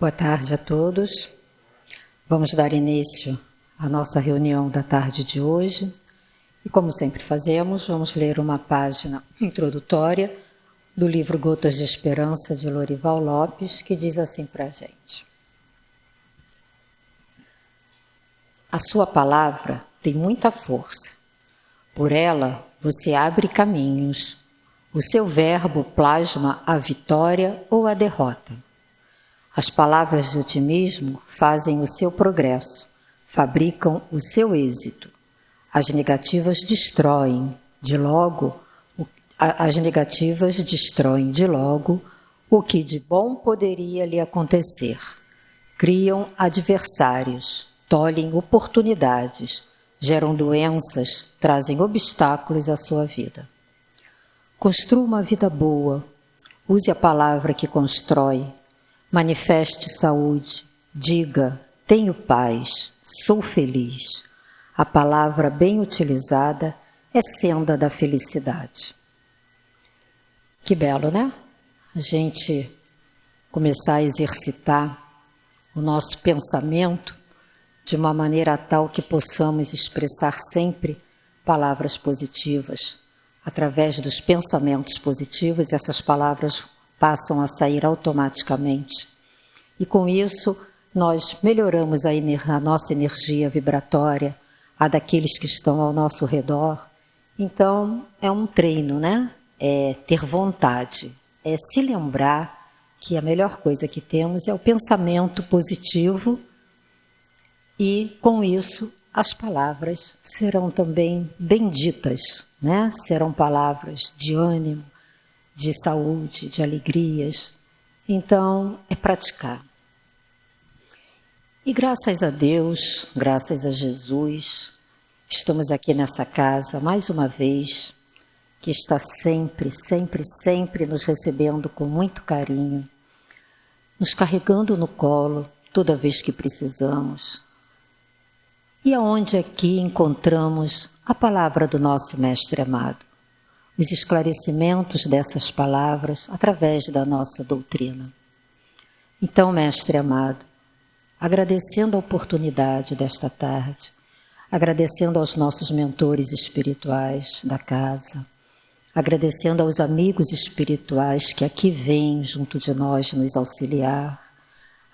Boa tarde a todos. Vamos dar início à nossa reunião da tarde de hoje. E como sempre fazemos, vamos ler uma página introdutória do livro Gotas de Esperança, de Lorival Lopes, que diz assim para a gente. A sua palavra tem muita força. Por ela, você abre caminhos. O seu verbo plasma a vitória ou a derrota. As palavras de otimismo fazem o seu progresso, fabricam o seu êxito. As negativas destroem de logo o que de bom poderia lhe acontecer. Criam adversários, tolhem oportunidades, geram doenças, trazem obstáculos à sua vida. Construa uma vida boa, use a palavra que constrói, manifeste saúde, diga, tenho paz, sou feliz. A palavra bem utilizada é senda da felicidade. Que belo, né? A gente começar a exercitar o nosso pensamento de uma maneira tal que possamos expressar sempre palavras positivas. Através dos pensamentos positivos, essas palavras passam a sair automaticamente. E com isso, nós melhoramos a nossa energia vibratória, a daqueles que estão ao nosso redor. Então, é um treino, né? É ter vontade, é se lembrar que a melhor coisa que temos é o pensamento positivo e, com isso, as palavras serão também benditas, né? Serão palavras de ânimo, de saúde, de alegrias. Então, é praticar. E graças a Deus, graças a Jesus, estamos aqui nessa casa mais uma vez, que está sempre, sempre, sempre nos recebendo com muito carinho, nos carregando no colo toda vez que precisamos. E aonde aqui encontramos a palavra do nosso Mestre amado, os esclarecimentos dessas palavras através da nossa doutrina. Então, Mestre amado, agradecendo a oportunidade desta tarde, agradecendo aos nossos mentores espirituais da casa, agradecendo aos amigos espirituais que aqui vêm junto de nós nos auxiliar,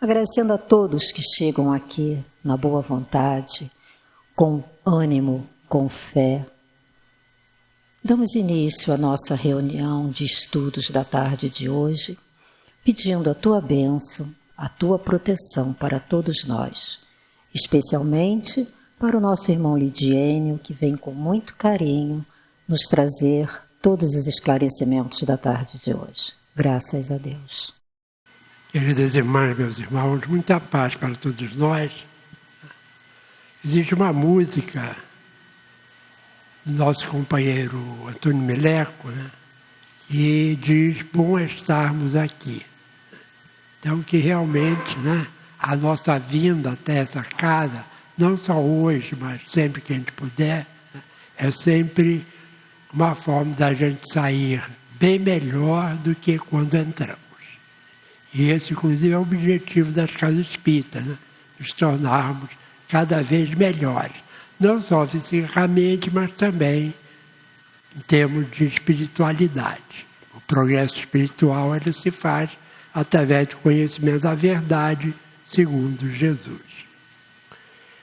agradecendo a todos que chegam aqui na boa vontade, com ânimo, com fé. Damos início à nossa reunião de estudos da tarde de hoje, pedindo a tua bênção, a tua proteção para todos nós, especialmente para o nosso irmão Lidiênio, que vem com muito carinho nos trazer todos os esclarecimentos da tarde de hoje. Graças a Deus. Queridas irmãs, meus irmãos, muita paz para todos nós. Existe uma música do nosso companheiro Antônio Meleco, né, que diz: bom estarmos aqui. Então, que realmente, né, a nossa vinda até essa casa, não só hoje, mas sempre que a gente puder, né, é sempre uma forma da gente sair bem melhor do que quando entramos. E esse, inclusive, é o objetivo das casas espíritas, né, nos tornarmos cada vez melhores, não só fisicamente, mas também em termos de espiritualidade. O progresso espiritual ele se faz através do conhecimento da verdade, segundo Jesus.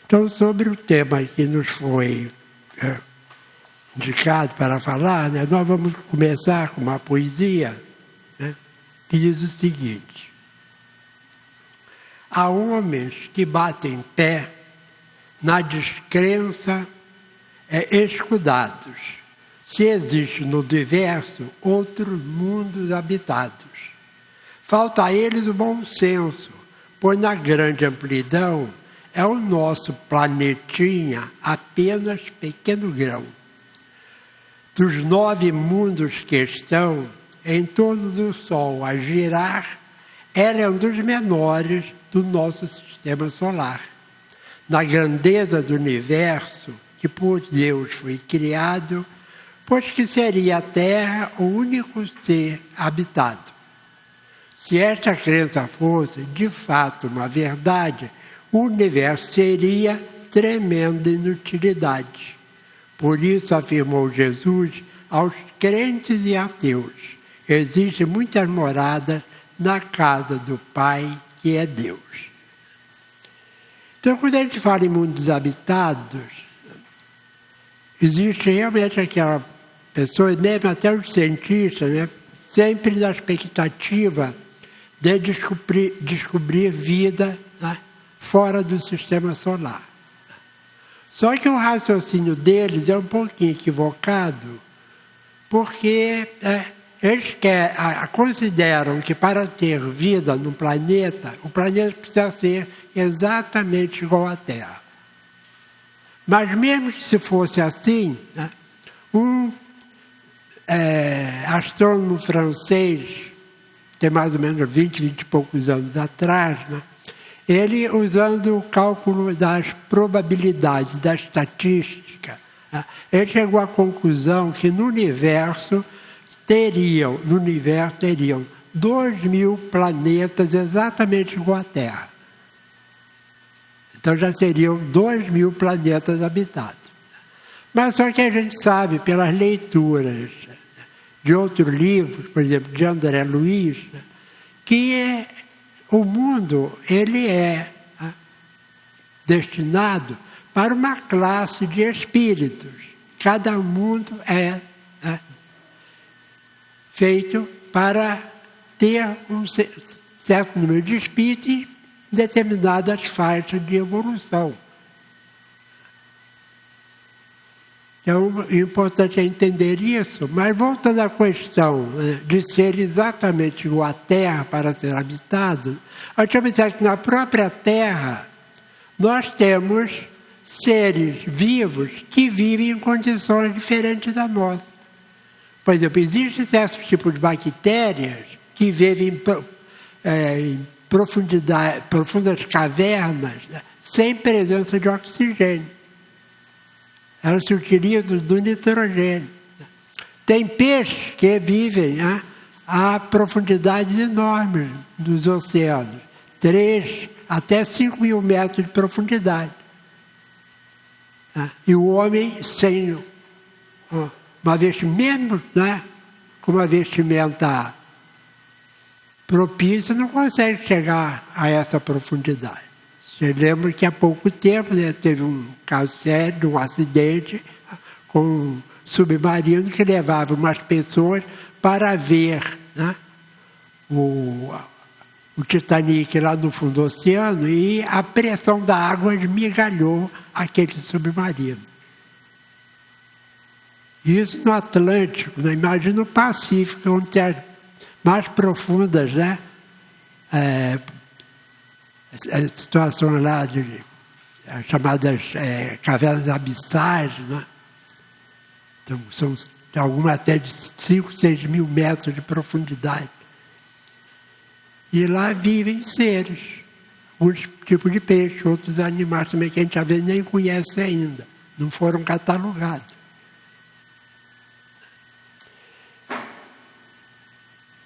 Então, sobre o tema que nos foi indicado para falar, né, nós vamos começar com uma poesia, né, que diz o seguinte: há homens que batem pé na descrença escudados, se existe no universo outros mundos habitados. Falta a eles o bom senso, pois na grande amplidão é o nosso planetinha apenas pequeno grão. Dos 9 mundos que estão em torno do Sol a girar, ela é um dos menores do nosso sistema solar. Na grandeza do universo, que por Deus foi criado, pois que seria a Terra o único ser habitado. Se esta crença fosse, de fato, uma verdade, o universo seria tremenda inutilidade. Por isso, afirmou Jesus aos crentes e ateus, existem muitas moradas na casa do Pai, que é Deus. Então, quando a gente fala em mundos habitados, existe realmente aquela pessoa, mesmo até os cientistas, né, sempre na expectativa de descobrir vida, né, fora do sistema solar. Só que o raciocínio deles é um pouquinho equivocado, porque eles consideram que para ter vida no planeta, o planeta precisa ser exatamente igual à Terra. Mas mesmo que se fosse assim, né, um astrônomo francês, tem mais ou menos 20 e poucos anos atrás, né, ele, usando o cálculo das probabilidades, da estatística, né, ele chegou à conclusão que no universo teriam 2.000 planetas exatamente igual à Terra. Então já seriam 2.000 planetas habitados. Mas só que a gente sabe, pelas leituras de outros livros, por exemplo, de André Luiz, que o mundo ele é destinado para uma classe de espíritos. Cada mundo é feito para ter um certo número de espíritos em determinadas faixas de evolução. Então, o importante é entender isso, mas voltando à questão de ser exatamente igual à Terra para ser habitado, a gente vai dizer que na própria Terra nós temos seres vivos que vivem em condições diferentes da nossa. Por exemplo, existem certos tipos de bactérias que vivem em profundas cavernas, né, sem presença de oxigênio. Elas se utilizam do nitrogênio. Tem peixes que vivem a profundidades enormes dos oceanos, 3 até 5 mil metros de profundidade. E o homem, sem uma vestimenta, com uma vestimenta propícia, não consegue chegar a essa profundidade. Você lembra que há pouco tempo, né, teve um caso sério de um acidente com um submarino que levava umas pessoas para ver, né, o Titanic lá no fundo do oceano, e a pressão da água esmigalhou aquele submarino. Isso no Atlântico, né? Imagina o Pacífico, onde tem as mais profundas, né? A situação lá de chamadas cavernas abissais, né? Então, são algumas até de 5, 6 mil metros de profundidade. E lá vivem seres, alguns tipos de peixe, outros animais também que a gente às vezes nem conhece ainda, não foram catalogados.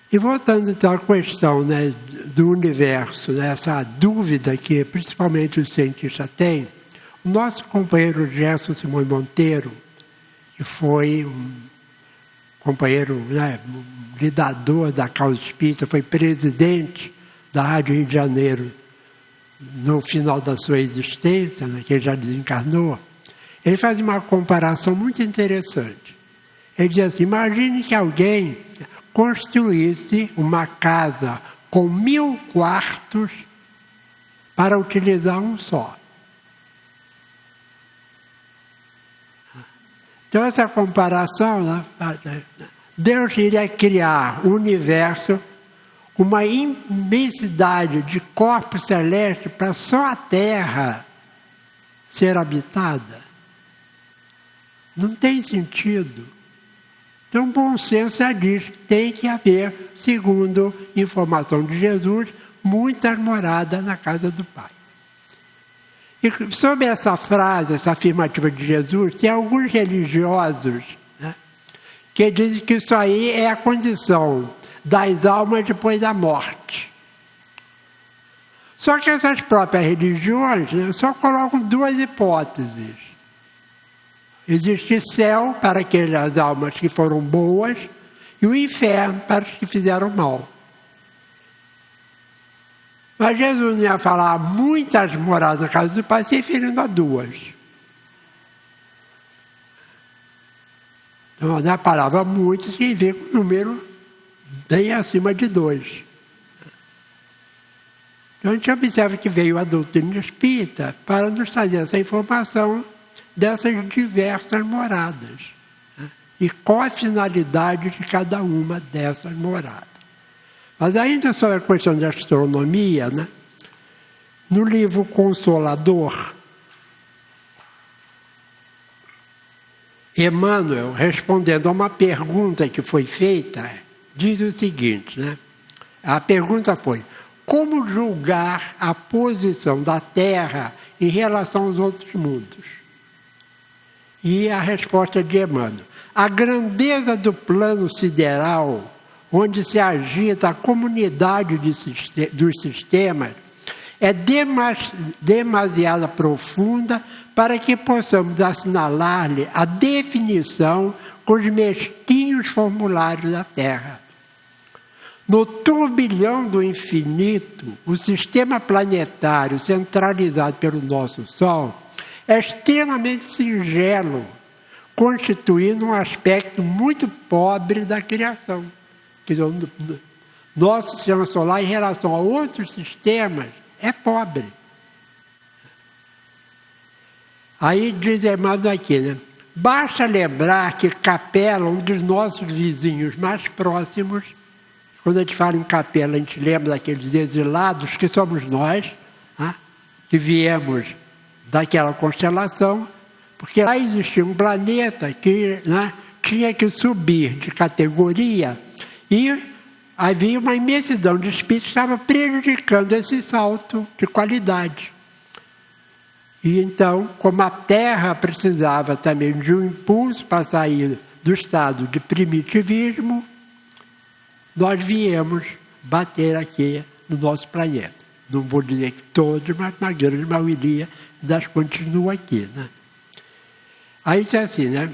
E voltando então à questão, né, do universo, né, essa dúvida que principalmente os cientistas têm, o nosso companheiro Gerson Simões Monteiro, que foi um companheiro, né, um lidador da causa espírita, foi presidente da Rádio Rio de Janeiro no final da sua existência, né, que ele já desencarnou, ele faz uma comparação muito interessante. Ele diz assim: imagine que alguém construísse uma casa com 1000 quartos para utilizar um só. Então, essa comparação, né, Deus iria criar o universo com uma imensidade de corpos celestes para só a Terra ser habitada. Não tem sentido. Então, bom senso já diz que tem que haver, segundo informação de Jesus, muitas moradas na casa do Pai. E sobre essa frase, essa afirmativa de Jesus, tem alguns religiosos, né, que dizem que isso aí é a condição das almas depois da morte. Só que essas próprias religiões, né, só colocam duas hipóteses. Existe céu para aquelas almas que foram boas e o inferno para os que fizeram mal. Mas Jesus não ia falar muitas moradas na casa do Pai, se referindo a duas. Então, na palavra muitos, significa um número bem acima de 2. Então, a gente observa que veio a doutrina espírita para nos trazer essa informação dessas diversas moradas, né? E qual a finalidade de cada uma dessas moradas. Mas ainda sobre a questão de astronomia, né? No livro Consolador, Emmanuel, respondendo a uma pergunta que foi feita, diz o seguinte, né? A pergunta foi: como julgar a posição da Terra em relação aos outros mundos? E a resposta de Emmanuel: a grandeza do plano sideral, onde se agita a comunidade dos sistemas, é demasiado profunda para que possamos assinalar-lhe a definição com os mesquinhos formulários da Terra. No turbilhão do infinito, o sistema planetário centralizado pelo nosso Sol é extremamente singelo, constituindo um aspecto muito pobre da criação. Quer dizer, nosso sistema solar, em relação a outros sistemas, é pobre. Aí diz Emmanuel aqui, né? Basta lembrar que Capela, um dos nossos vizinhos mais próximos, quando a gente fala em Capela, a gente lembra daqueles exilados que somos nós, né? Que viemos daquela constelação, porque lá existia um planeta que, né, tinha que subir de categoria e havia uma imensidão de espíritos que estava prejudicando esse salto de qualidade. E então, como a Terra precisava também de um impulso para sair do estado de primitivismo, nós viemos bater aqui no nosso planeta. Não vou dizer que todos, mas uma grande maioria das continua aqui, né? Aí diz assim, né?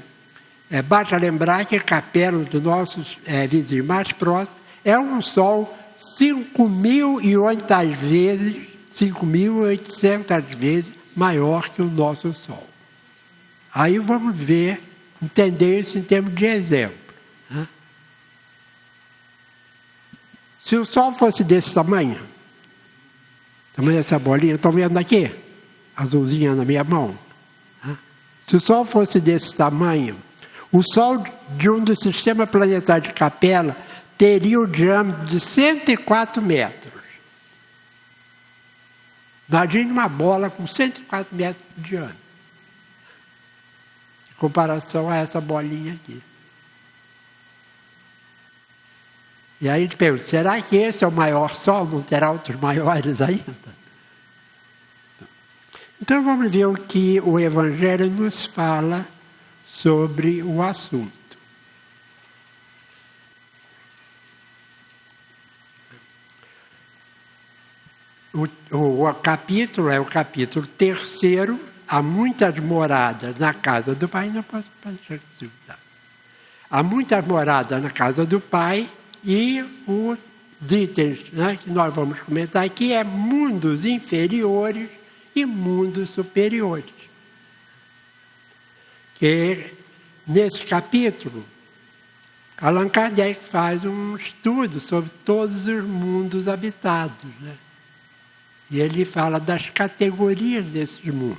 Basta lembrar que Capela, dos nossos vizinhos mais próximos, é um Sol 5.800 vezes maior que o nosso Sol. Aí vamos ver, entender isso em termos de exemplo, né? Se o Sol fosse desse tamanho dessa bolinha, estão vendo aqui? Azulzinha na minha mão. Né? Se o Sol fosse desse tamanho, o Sol de um dos sistemas planetários de Capela teria o diâmetro de 104 metros. Imagine uma bola com 104 metros de diâmetro, em comparação a essa bolinha aqui. E aí a gente pergunta, será que esse é o maior Sol? Não terá outros maiores ainda? Então vamos ver o que o Evangelho nos fala sobre o assunto. O capítulo é o capítulo 3º, há muitas moradas na casa do Pai, não posso deixar de citar. Há muitas moradas na casa do Pai e os itens, né, que nós vamos comentar aqui é mundos inferiores e mundos superiores. Que nesse capítulo, Allan Kardec faz um estudo sobre todos os mundos habitados, né? E ele fala das categorias desses mundos.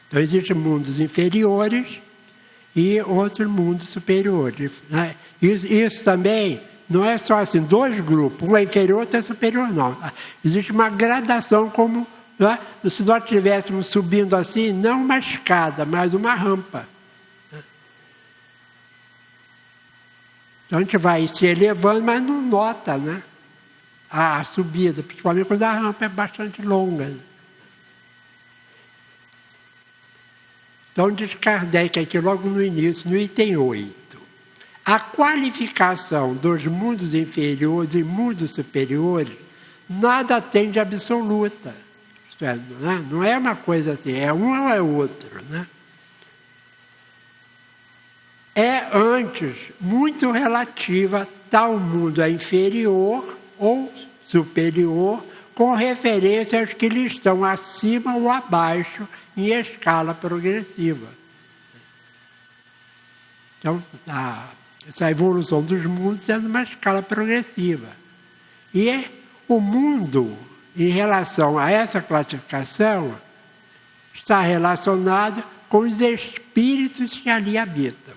Então, existem mundos inferiores e outros mundos superiores, né? Isso também não é só assim, 2 grupos, um é inferior, outro é superior, não. Existe uma gradação como, né, se nós estivéssemos subindo assim, não uma escada, mas uma rampa. Então, a gente vai se elevando, mas não nota, né, a subida, principalmente quando a rampa é bastante longa. Então, diz Kardec aqui logo no início, no item 8. A qualificação dos mundos inferiores e mundos superiores nada tem de absoluta. Isto é, não é uma coisa assim, é um ou é outro. Né? É antes muito relativa, tal mundo é inferior ou superior, com referência aos que lhe estão acima ou abaixo em escala progressiva. Então, essa evolução dos mundos é numa escala progressiva. E o mundo, em relação a essa classificação, está relacionado com os espíritos que ali habitam.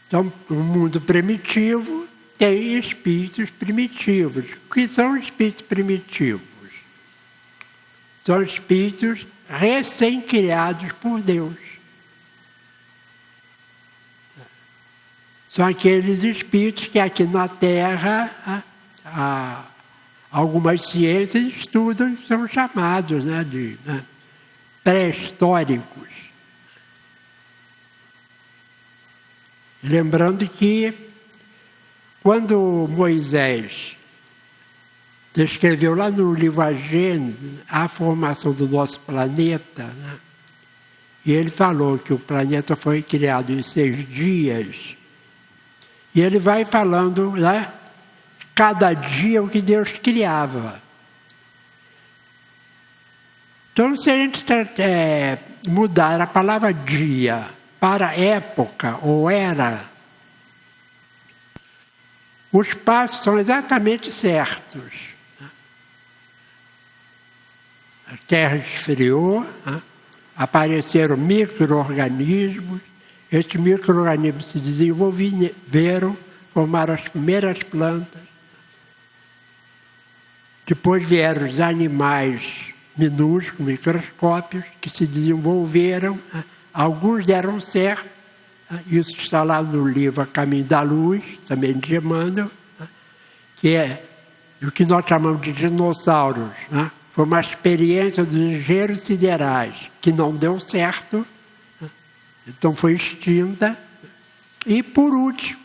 Então, o mundo primitivo tem espíritos primitivos. O que são espíritos primitivos? São espíritos recém-criados por Deus. São aqueles espíritos que aqui na Terra algumas ciências estudam, são chamados de pré-históricos. Lembrando que quando Moisés descreveu lá no livro A Gênese a formação do nosso planeta, e ele falou que o planeta foi criado em 6 dias, e ele vai falando, cada dia o que Deus criava. Então, se a gente mudar a palavra dia para época ou era, os passos são exatamente certos. A Terra esfriou, apareceram micro-organismos, estes micro-organismos se desenvolveram, formaram as primeiras plantas. Depois vieram os animais minúsculos, microscópios, que se desenvolveram. Alguns deram certo. Isso está lá no livro A Caminho da Luz, também de Emmanuel, que é o que nós chamamos de dinossauros. Foi uma experiência dos engenheiros siderais que não deu certo, então foi extinta. E, por último,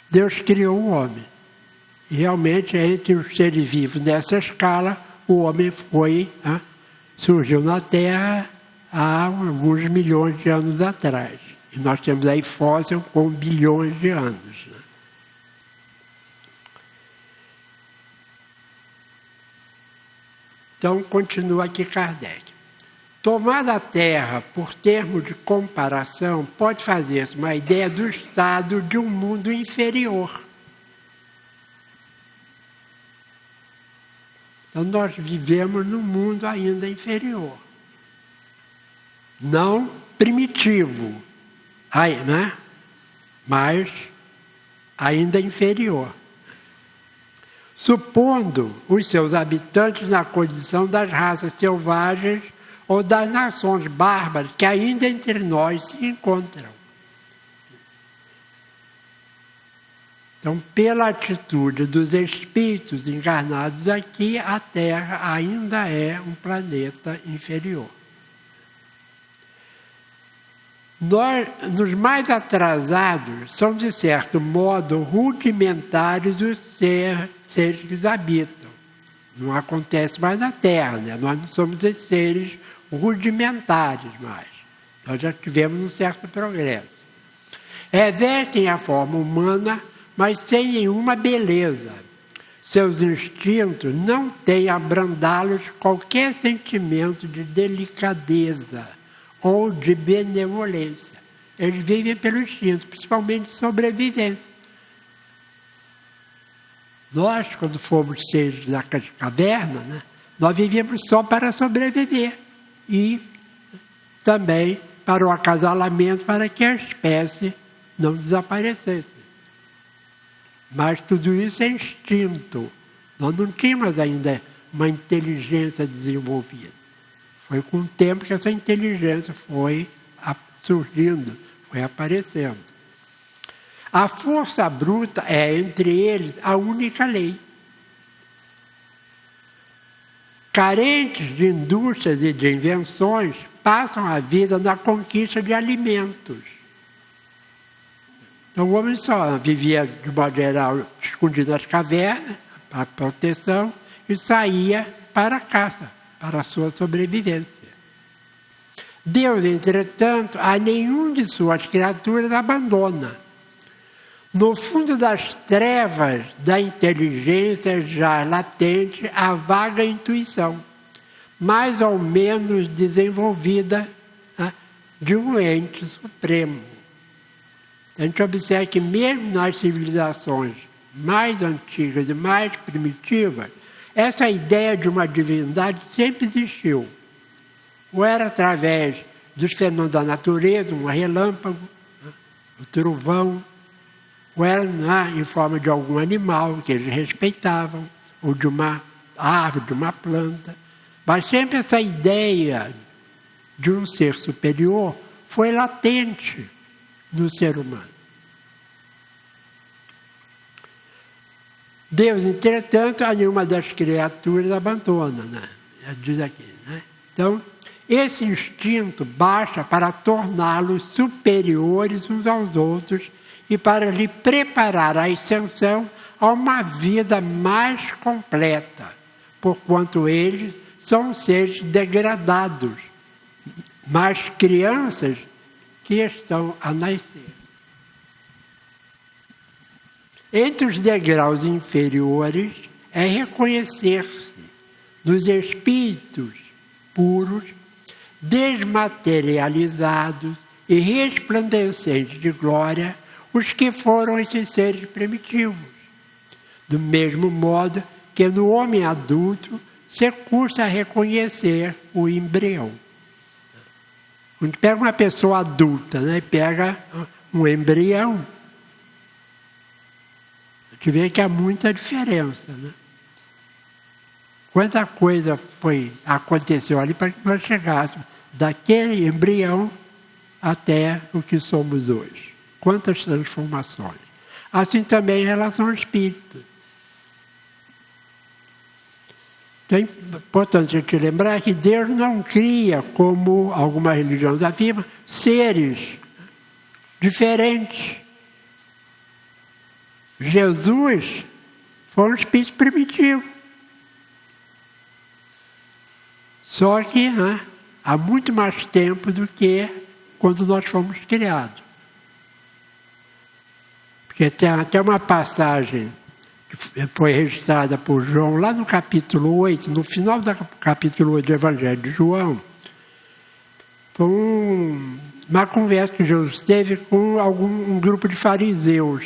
Deus criou o homem. E realmente, entre os seres vivos nessa escala, o homem surgiu na Terra há alguns milhões de anos atrás. E nós temos aí fóssil com bilhões de anos. Então, continua aqui Kardec. Tomada a Terra por termo de comparação, pode fazer-se uma ideia do estado de um mundo inferior. Então, nós vivemos num mundo ainda inferior. Não primitivo, mas ainda inferior. Supondo os seus habitantes na condição das raças selvagens ou das nações bárbaras que ainda entre nós se encontram. Então, pela atitude dos espíritos encarnados aqui, a Terra ainda é um planeta inferior. Nos mais atrasados, são, de certo modo, rudimentares os seres que os habitam. Não acontece mais na Terra, Nós não somos esses seres rudimentares mais. Nós já tivemos um certo progresso. Revestem a forma humana, mas sem nenhuma beleza. Seus instintos não têm a abrandá-los qualquer sentimento de delicadeza ou de benevolência. Eles vivem pelo instinto, principalmente de sobrevivência. Nós, quando fomos seres da caverna, nós vivíamos só para sobreviver e também para o acasalamento, para que a espécie não desaparecesse. Mas tudo isso é instinto. Nós não tínhamos ainda uma inteligência desenvolvida. Foi com o tempo que essa inteligência foi surgindo, foi aparecendo. A força bruta é, entre eles, a única lei. Carentes de indústrias e de invenções, passam a vida na conquista de alimentos. Então o homem só vivia, de modo geral, escondido nas cavernas, para proteção, e saía para a caça, para a sua sobrevivência. Deus, entretanto, a nenhum de suas criaturas abandona. No fundo das trevas da inteligência já latente, a vaga intuição, mais ou menos desenvolvida, de um ente supremo. A gente observa que mesmo nas civilizações mais antigas e mais primitivas, essa ideia de uma divindade sempre existiu. Ou era através dos fenômenos da natureza, um relâmpago, o trovão, ou era em forma de algum animal que eles respeitavam, ou de uma árvore, de uma planta. Mas sempre essa ideia de um ser superior foi latente no ser humano. Deus, entretanto, a nenhuma das criaturas abandona, né? Diz aqui, né? Então, esse instinto basta para torná-los superiores uns aos outros e para lhe preparar a ascensão a uma vida mais completa, porquanto eles são seres degradados, mas crianças que estão a nascer. Entre os degraus inferiores é reconhecer-se nos espíritos puros, desmaterializados e resplandecentes de glória, os que foram esses seres primitivos. Do mesmo modo que no homem adulto se custa reconhecer o embrião. Quando pega uma pessoa adulta, né, e pega um embrião, a gente vê que há muita diferença, né? Quanta coisa aconteceu ali para que nós chegássemos daquele embrião até o que somos hoje. Quantas transformações. Assim também em relação ao espírito. Então, é importante a gente lembrar que Deus não cria, como algumas religiões afirmam, seres diferentes. Jesus foi um espírito primitivo. Só que há muito mais tempo do que quando nós fomos criados. Porque tem até uma passagem que foi registrada por João, lá no capítulo 8, no final do capítulo 8 do Evangelho de João, foi uma conversa que Jesus teve com um grupo de fariseus.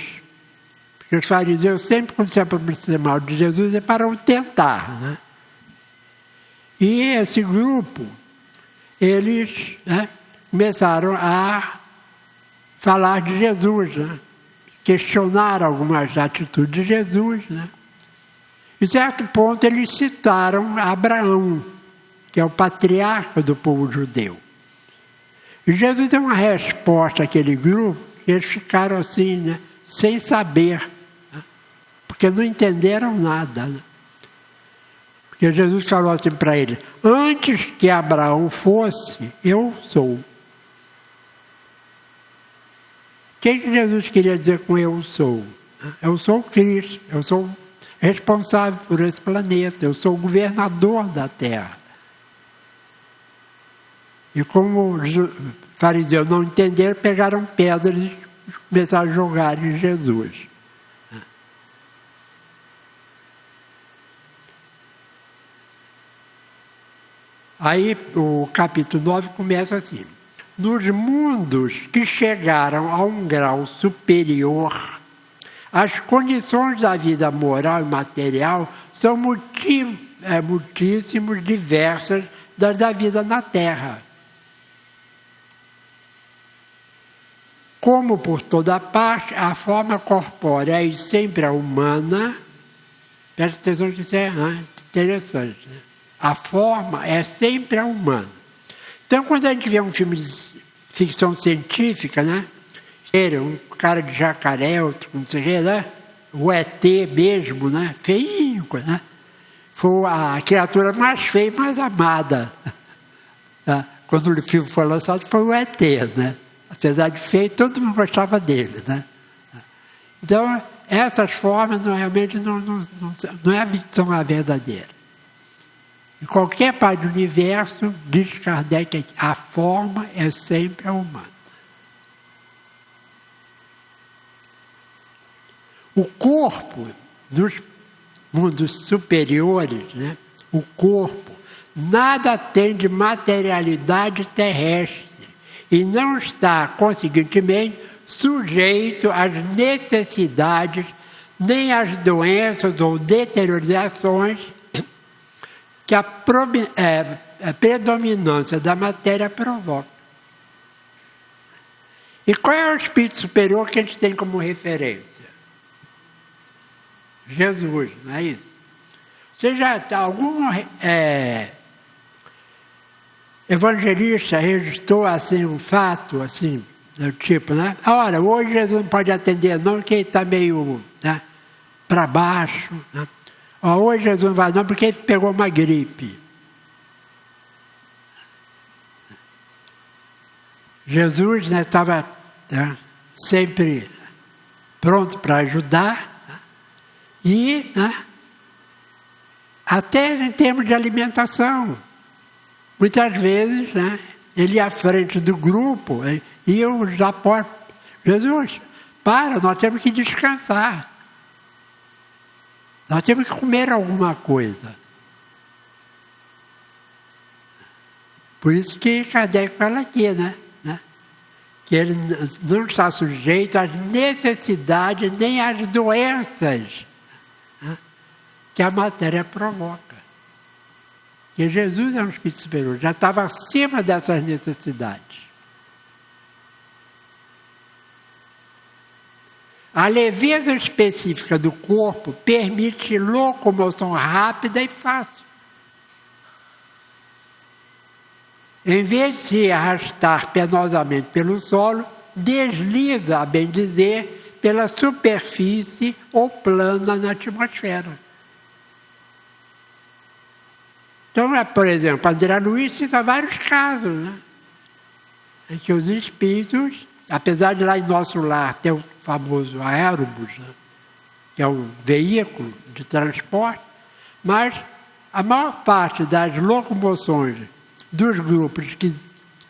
Porque os fariseus sempre, quando se aproximavam de Jesus, é para o tentar, né? E esse grupo, eles começaram a falar de Jesus, né? Questionaram algumas atitudes de Jesus, né? Em certo ponto, eles citaram Abraão, que é o patriarca do povo judeu. E Jesus deu uma resposta àquele grupo, que eles ficaram assim, né? Sem saber, né? Porque não entenderam nada, né? Porque Jesus falou assim para ele: antes que Abraão fosse, eu sou. O que Jesus queria dizer com eu sou? Eu sou o Cristo, eu sou responsável por esse planeta, eu sou o governador da Terra. E como os fariseus não entenderam, pegaram pedras e começaram a jogar em Jesus. Aí o capítulo 9 começa assim: nos mundos que chegaram a um grau superior, as condições da vida moral e material são muitíssimo diversas das da vida na Terra. Como por toda parte, a forma corpórea e sempre a humana, presta atenção que isso é interessante, né? A forma é sempre a humana. Então, quando a gente vê um filme de ficção científica, né? Um cara de jacaré, outro não sei o que, né? O ET mesmo, né? Feinho, né? Foi a criatura mais feia e mais amada. quando o filme foi lançado, foi o ET, né? Apesar de feio, todo mundo gostava dele, né? Então, essas formas realmente não é são a verdadeira. Em qualquer parte do universo, diz Kardec, a forma é sempre a humana. O corpo, nos mundos superiores, né? O corpo, nada tem de materialidade terrestre e não está, consequentemente, sujeito às necessidades, nem às doenças ou deteriorações que a predominância da matéria provoca. E qual é o espírito superior que a gente tem como referência? Jesus, não é isso? Você já está algum evangelista registrou assim um fato assim do tipo, né? Olha, hoje Jesus não pode atender não, porque ele está meio, né, para baixo, né? Hoje Jesus não vai não, porque ele pegou uma gripe. Jesus, né, estava, né, sempre pronto para ajudar, né? E, né, até em termos de alimentação. Muitas vezes, né, ele ia à frente do grupo e os apóstolos, Jesus, nós temos que descansar. Nós temos que comer alguma coisa. Por isso que Kardec fala aqui, né? Que ele não está sujeito às necessidades nem às doenças, né, que a matéria provoca. Que Jesus é um espírito superior, já estava acima dessas necessidades. A leveza específica do corpo permite locomoção rápida e fácil. Em vez de se arrastar penosamente pelo solo, desliza, a bem dizer, pela superfície ou plana na atmosfera. Então, por exemplo, André Luiz cita vários casos, né, em que os espíritos, apesar de lá em nosso lar ter o famoso aérobus, né, que é um veículo de transporte, mas a maior parte das locomoções dos grupos que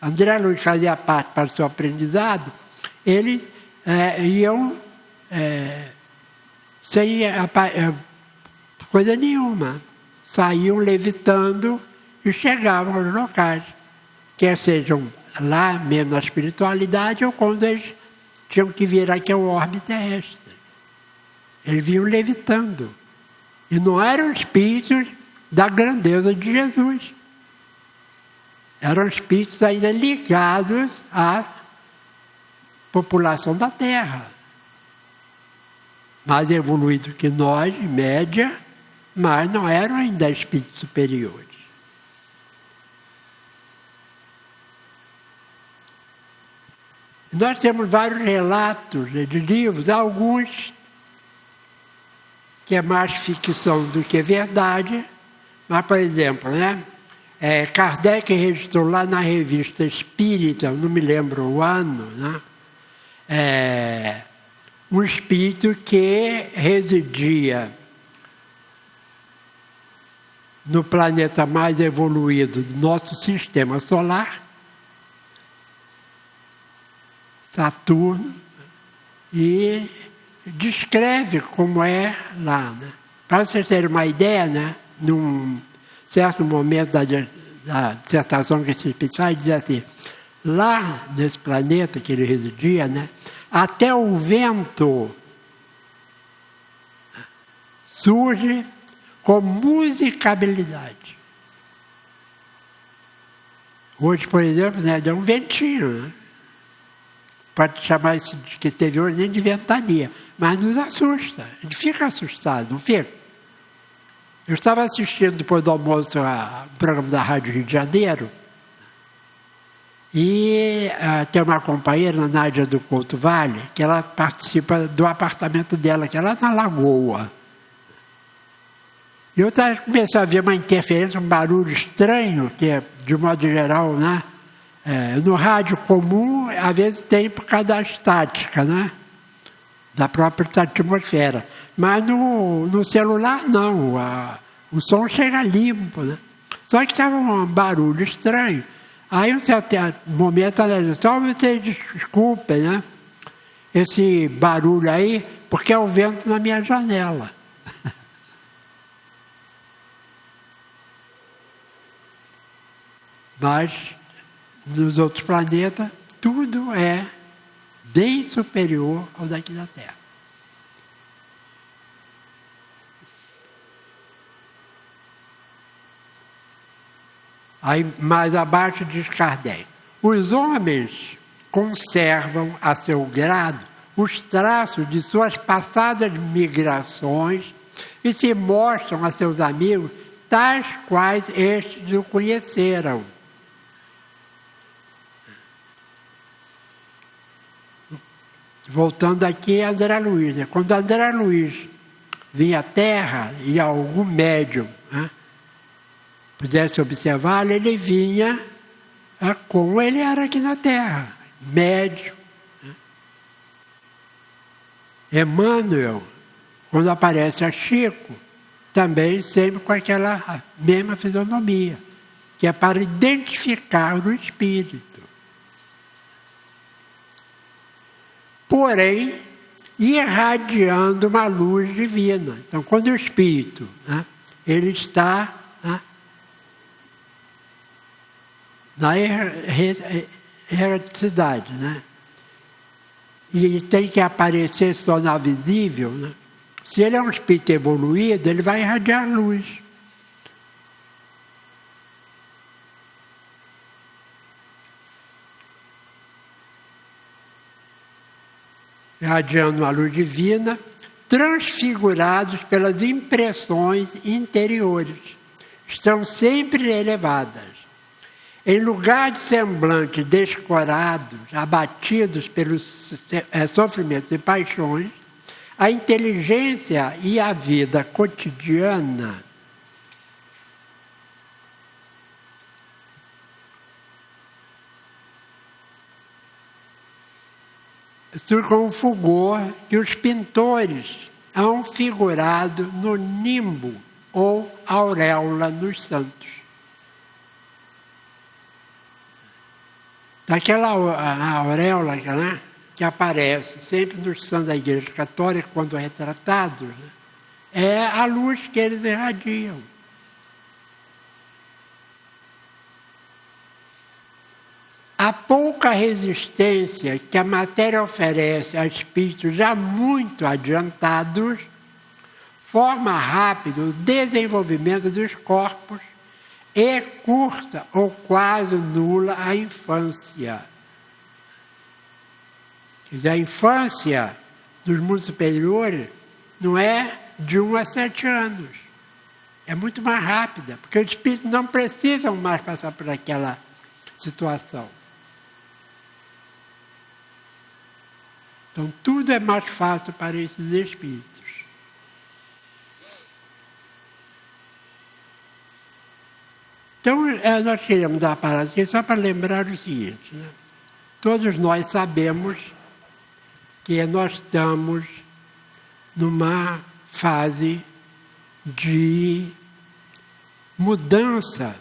André Luiz fazia parte para o seu aprendizado, eles iam sem coisa nenhuma. Saíam levitando e chegavam aos locais, quer sejam lá mesmo na espiritualidade ou quando eles tinham que vir aqui ao orbe terrestre. Eles vinham levitando. E não eram espíritos da grandeza de Jesus. Eram espíritos ainda ligados à população da Terra. Mais evoluído que nós, em média, mas não eram ainda espíritos superiores. Nós temos vários relatos de livros, alguns que é mais ficção do que verdade, mas, por exemplo, né, Kardec registrou lá na revista Espírita, não me lembro o ano, né, um espírito que residia no planeta mais evoluído do nosso sistema solar, Saturno, e descreve como é lá, né? Para vocês terem uma ideia, né, num certo momento da dissertação que esse espírito faz, diz assim, lá nesse planeta que ele residia, né, até o vento surge com musicabilidade. Hoje, por exemplo, né, deu um ventinho, né? Pode chamar isso que teve hoje nem de ventania, mas nos assusta, a gente fica assustado, não fica? Eu estava assistindo depois do almoço ao programa da Rádio Rio de Janeiro e tem uma companheira, Nádia do Couto Vale, que ela participa do apartamento dela, que é lá na Lagoa. E eu comecei a ver uma interferência, um barulho estranho, que de modo geral, né, No rádio comum, às vezes tem por causa da estática, né? Da própria atmosfera. Mas no celular, não. O som chega limpo, né? Só que estava um barulho estranho. Aí, um certo momento, ela disse, só vocês desculpem, né? Esse barulho aí, porque é o vento na minha janela. Mas, nos outros planetas, tudo é bem superior ao daqui da Terra. Aí, mais abaixo diz Kardec, os homens conservam a seu grado os traços de suas passadas migrações e se mostram a seus amigos tais quais estes o conheceram. Voltando aqui a André Luiz, né? Quando André Luiz vinha à Terra e algum médium, né, pudesse observá-lo, ele vinha como ele era aqui na Terra, médium. Né? Emmanuel, quando aparece a Chico, também sempre com aquela mesma fisionomia, que é para identificar o espírito. Porém, irradiando uma luz divina. Então, quando o espírito, né, ele está, né, na erraticidade, né, e tem que aparecer só na visível, né, se ele é um espírito evoluído, ele vai irradiar luz. Irradiando a luz divina, transfigurados pelas impressões interiores. Estão sempre elevadas. Em lugar de semblantes descorados, abatidos pelos sofrimentos e paixões, a inteligência e a vida cotidiana com o fulgor que os pintores hão figurado no nimbo ou auréola dos santos. Daquela auréola, né, que aparece sempre nos santos da Igreja Católica, quando retratados, né, é a luz que eles irradiam. A pouca resistência que a matéria oferece a espíritos já muito adiantados forma rápido o desenvolvimento dos corpos e curta ou quase nula a infância. Quer dizer, a infância dos mundos superiores não é de 1 a 7 anos. É muito mais rápida, porque os espíritos não precisam mais passar por aquela situação. Então, tudo é mais fácil para esses espíritos. Então, nós queremos dar uma parada aqui só para lembrar o seguinte, né? Todos nós sabemos que nós estamos numa fase de mudança.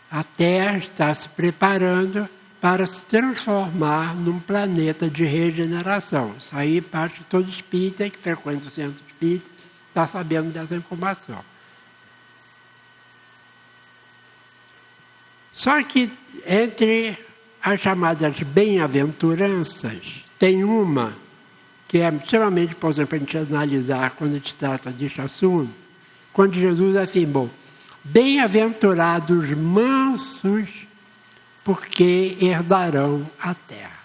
A Terra está se preparando para se transformar num planeta de regeneração. Isso aí parte de todo espírita que frequenta o centro espírita está sabendo dessa informação. Só que entre as chamadas bem-aventuranças, tem uma que é extremamente importante para a gente analisar quando a gente trata deste assunto, quando Jesus afirmou: bem-aventurados mansos, porque herdarão a terra.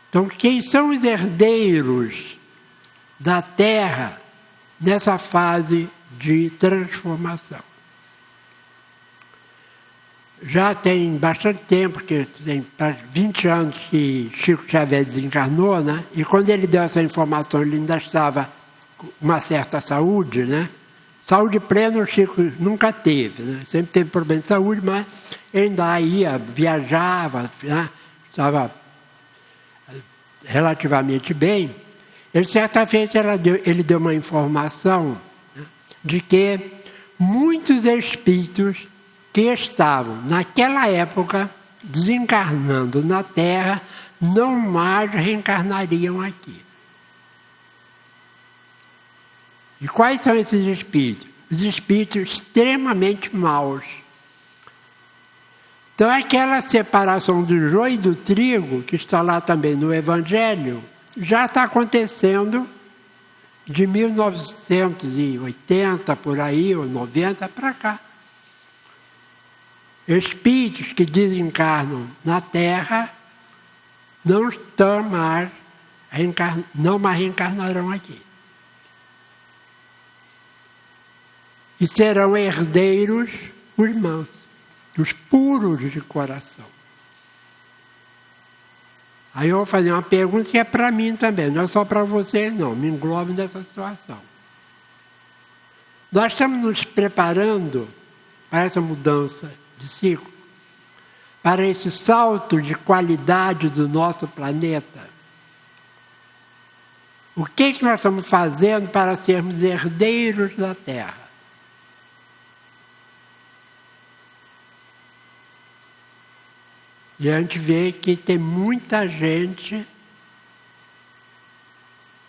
Então, quem são os herdeiros da terra nessa fase de transformação? Já tem bastante tempo, que tem 20 anos que Chico Xavier desencarnou, né? E quando ele deu essa informação, ele ainda estava com uma certa saúde, né? Saúde plena o Chico nunca teve, né? Sempre teve problema de saúde, mas ainda ia, viajava, né? Estava relativamente bem. Ele, certa vez, ele deu uma informação, né, de que muitos espíritos que estavam, naquela época, desencarnando na Terra, não mais reencarnariam aqui. E quais são esses espíritos? Os espíritos extremamente maus. Então, aquela separação do joio e do trigo, que está lá também no Evangelho, já está acontecendo de 1980, por aí, ou 90 para cá. Espíritos que desencarnam na Terra não mais reencarnarão aqui. E serão herdeiros os mansos, os puros de coração. Aí eu vou fazer uma pergunta que é para mim também, não é só para vocês não, me englobo nessa situação. Nós estamos nos preparando para essa mudança de ciclo, para esse salto de qualidade do nosso planeta. O que nós estamos fazendo para sermos herdeiros da Terra? E a gente vê que tem muita gente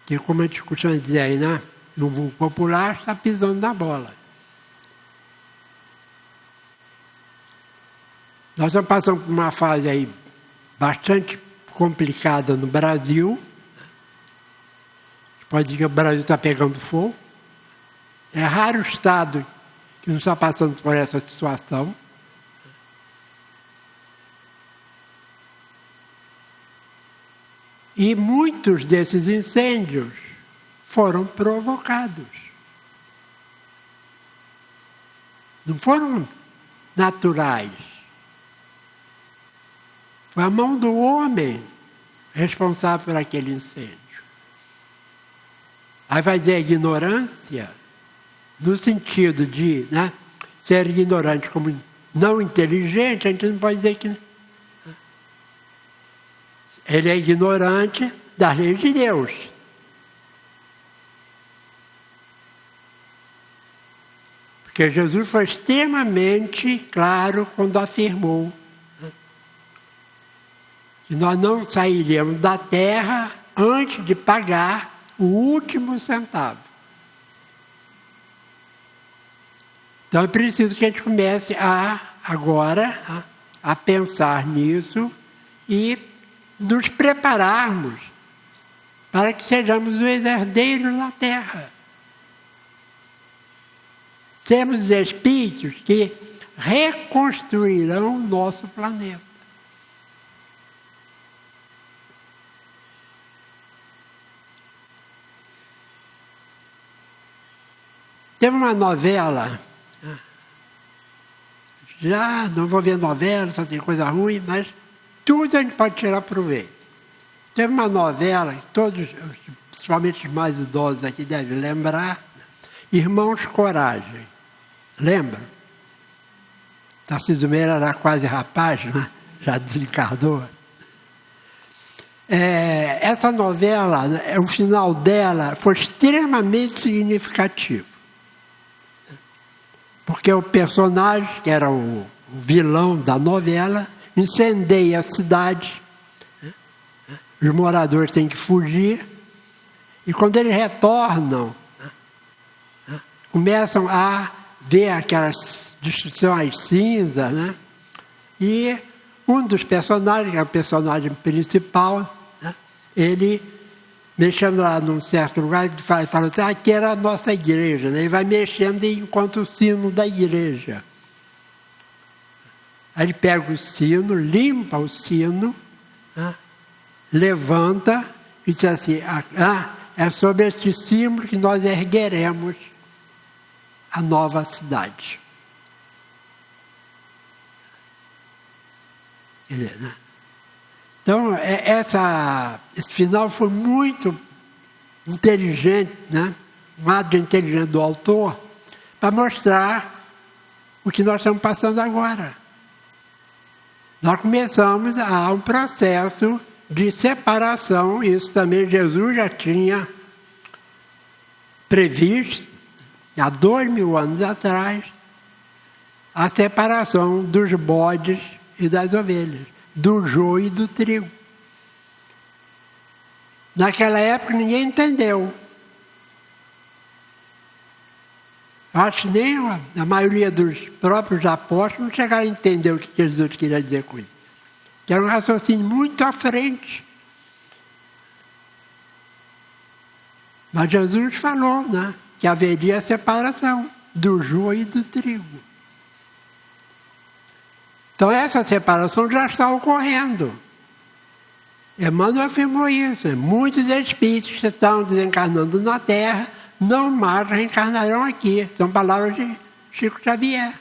que, como a gente costuma dizer aí, né, no vulgo popular, está pisando na bola. Nós estamos passando por uma fase aí bastante complicada no Brasil. Pode dizer que o Brasil está pegando fogo. É raro o Estado que não está passando por essa situação. E muitos desses incêndios foram provocados. Não foram naturais. Foi a mão do homem responsável por aquele incêndio. Aí vai dizer ignorância, no sentido de, né, ser ignorante como não inteligente, a gente não pode dizer que... Ele é ignorante das leis de Deus. Porque Jesus foi extremamente claro quando afirmou, né, que nós não sairíamos da terra antes de pagar o último centavo. Então é preciso que a gente comece agora a pensar nisso e nos prepararmos para que sejamos os herdeiros da Terra. Sermos os espíritos que reconstruirão o nosso planeta. Teve uma novela, já não vou ver novela, só tem coisa ruim, mas tudo a gente pode tirar proveito. Teve uma novela que todos, principalmente os mais idosos aqui, devem lembrar, Irmãos Coragem. Lembram? Tarcísio Meira era quase rapaz, né? Já desencarnou. Essa novela, o final dela foi extremamente significativo. Porque o personagem, que era o vilão da novela, incendeia a cidade, os moradores têm que fugir, e quando eles retornam, começam a ver aquelas destruições cinzas, né? E um dos personagens, que é o personagem principal, né, ele, mexendo lá num certo lugar, ele fala assim, aqui era a nossa igreja, né? Ele vai mexendo e encontra o sino da igreja. Aí ele pega o sino, limpa o sino, né, levanta e diz assim, é sobre este símbolo que nós ergueremos a nova cidade. Quer dizer, né? Então, esse final foi muito inteligente, né? Um ato inteligente do autor, para mostrar o que nós estamos passando agora. Nós começamos a um processo de separação, isso também Jesus já tinha previsto, há 2000 anos atrás, a separação dos bodes e das ovelhas, do joio e do trigo. Naquela época ninguém entendeu. Acho que nem a maioria dos próprios apóstolos não chegaram a entender o que Jesus queria dizer com isso. Que era um raciocínio muito à frente. Mas Jesus falou, né, que haveria a separação do joio e do trigo. Então essa separação já está ocorrendo. Emmanuel afirmou isso. Muitos espíritos que estão desencarnando na Terra não mais reencarnarão aqui. São palavras de Chico Xavier.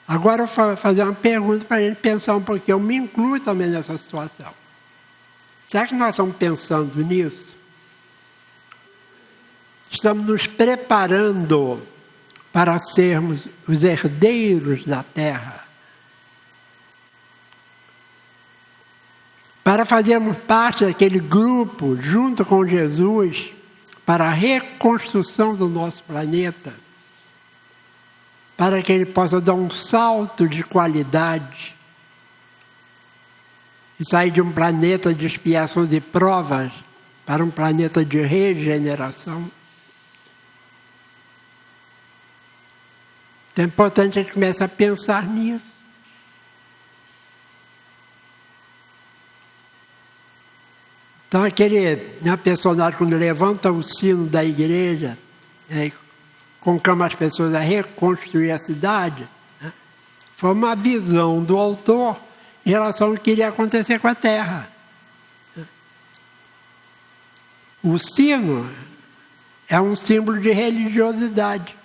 Agora eu vou fazer uma pergunta para a gente pensar um pouquinho. Eu me incluo também nessa situação. Será que nós estamos pensando nisso? Estamos nos preparando para sermos os herdeiros da Terra? Para fazermos parte daquele grupo, junto com Jesus, para a reconstrução do nosso planeta, para que ele possa dar um salto de qualidade e sair de um planeta de expiação de provas para um planeta de regeneração. Então é importante a gente começar a pensar nisso. Então aquele personagem, quando levanta o sino da igreja, conclama as pessoas a reconstruir a cidade, foi uma visão do autor em relação ao que iria acontecer com a Terra. O sino é um símbolo de religiosidade.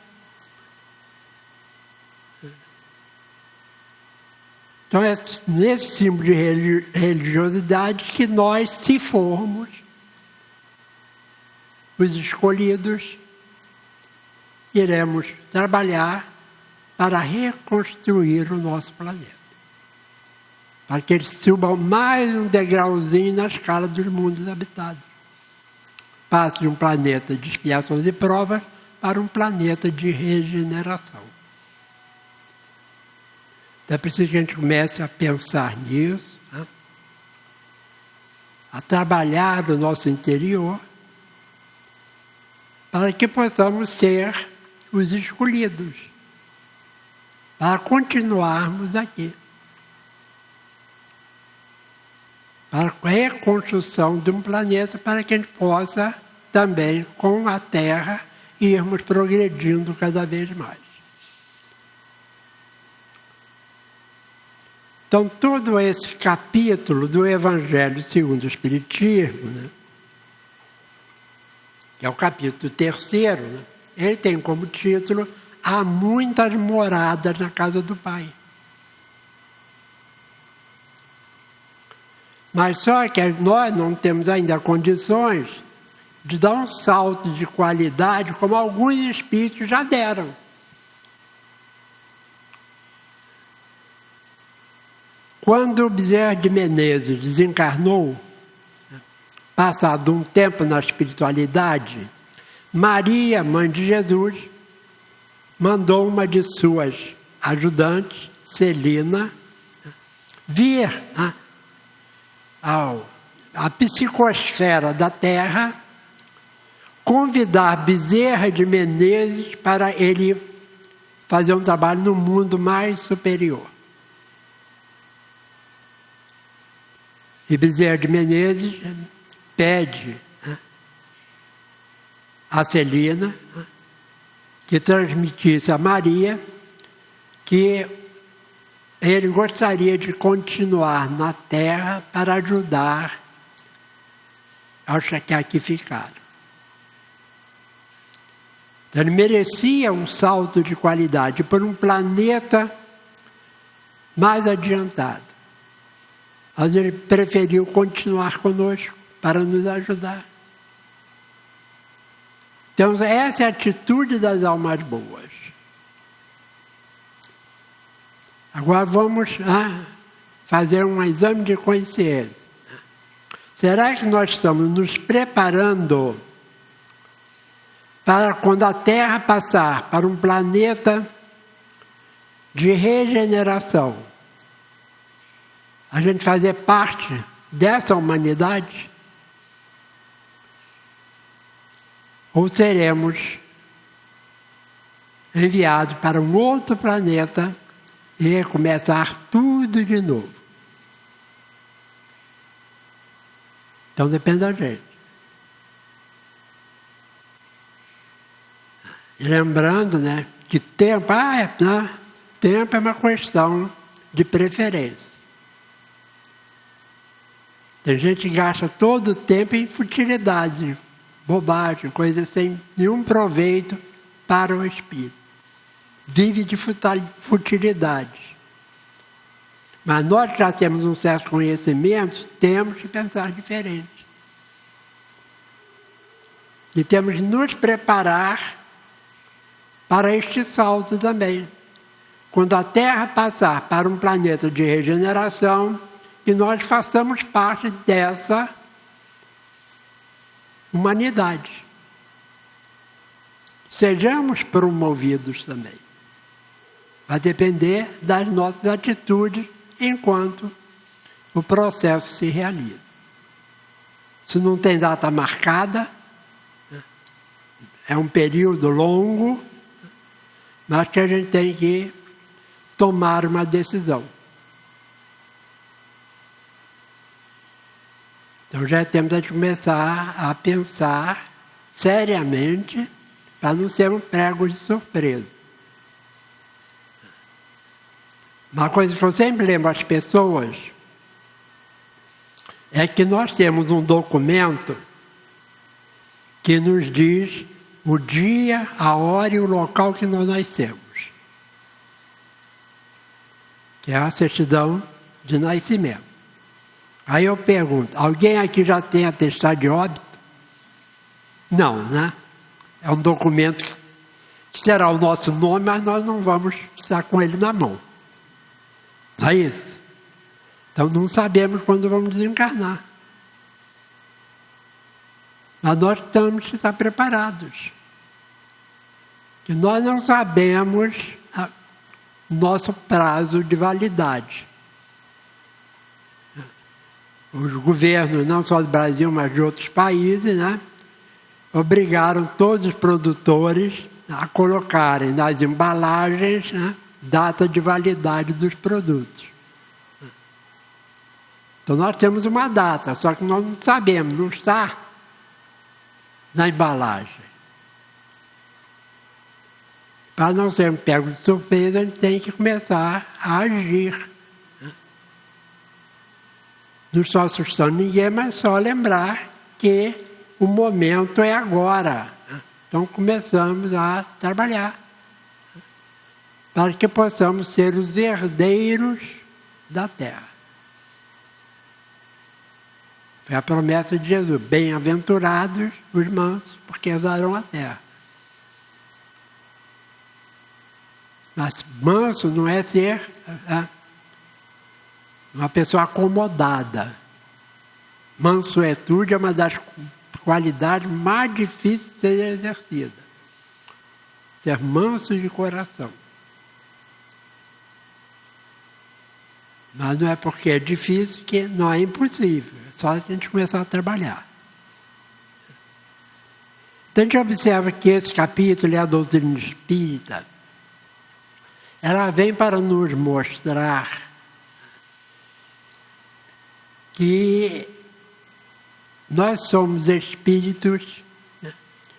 Então é nesse símbolo de religiosidade que nós, se formos os escolhidos, iremos trabalhar para reconstruir o nosso planeta. Para que ele suba mais um degrauzinho na escala dos mundos habitados. Passe de um planeta de expiações e provas para um planeta de regeneração. Então é preciso que a gente comece a pensar nisso, né? A trabalhar no nosso interior, para que possamos ser os escolhidos, para continuarmos aqui. Para a reconstrução de um planeta, para que a gente possa também, com a Terra, irmos progredindo cada vez mais. Então, todo esse capítulo do Evangelho segundo o Espiritismo, né, que é o capítulo 3º, né, ele tem como título Há muitas moradas na casa do Pai. Mas só que nós não temos ainda condições de dar um salto de qualidade como alguns espíritos já deram. Quando o Bezerra de Menezes desencarnou, passado um tempo na espiritualidade, Maria, mãe de Jesus, mandou uma de suas ajudantes, Celina, vir à psicosfera da Terra, convidar Bezerra de Menezes para ele fazer um trabalho no mundo mais superior. E Bezerra de Menezes pede a Celina que transmitisse a Maria que ele gostaria de continuar na Terra para ajudar aos que aqui ficaram. Então, ele merecia um salto de qualidade por um planeta mais adiantado. Mas ele preferiu continuar conosco para nos ajudar. Então, essa é a atitude das almas boas. Agora vamos fazer um exame de consciência. Será que nós estamos nos preparando para, quando a Terra passar para um planeta de regeneração, a gente fazer parte dessa humanidade? Ou seremos enviados para um outro planeta e recomeçar tudo de novo? Então depende da gente. E lembrando, que tempo, tempo é uma questão de preferência. Tem gente que gasta todo o tempo em futilidade, bobagem, coisas sem nenhum proveito para o espírito. Vive de futilidade. Mas nós já temos um certo conhecimento, temos que pensar diferente. E temos que nos preparar para este salto também. Quando a Terra passar para um planeta de regeneração, que nós façamos parte dessa humanidade. Sejamos promovidos também. Vai depender das nossas atitudes enquanto o processo se realiza. Se não tem data marcada, é um período longo, mas que a gente tem que tomar uma decisão. Então já é tempo de começar a pensar seriamente para não sermos pregos de surpresa. Uma coisa que eu sempre lembro às pessoas é que nós temos um documento que nos diz o dia, a hora e o local que nós nascemos. Que é a certidão de nascimento. Aí eu pergunto, alguém aqui já tem atestado de óbito? Não, né? É um documento que terá o nosso nome, mas nós não vamos estar com ele na mão. Não é isso? Então não sabemos quando vamos desencarnar. Mas nós temos que estar preparados. Que nós não sabemos o nosso prazo de validade. Os governos, não só do Brasil, mas de outros países, obrigaram todos os produtores a colocarem nas embalagens data de validade dos produtos. Então nós temos uma data, só que nós não sabemos, não está na embalagem. Para não sermos pegos de surpresa, a gente tem que começar a agir. Não estou assustando ninguém, mas só lembrar que o momento é agora. Então começamos a trabalhar para que possamos ser os herdeiros da terra. Foi a promessa de Jesus: bem-aventurados os mansos, porque herdarão a terra. Mas manso não é ser uma pessoa acomodada. Mansuetude é uma das qualidades mais difíceis de ser exercida. Ser manso de coração. Mas não é porque é difícil que não é impossível. É só a gente começar a trabalhar. Então a gente observa que esse capítulo é a doutrina espírita. Ela vem para nos mostrar que nós somos espíritos,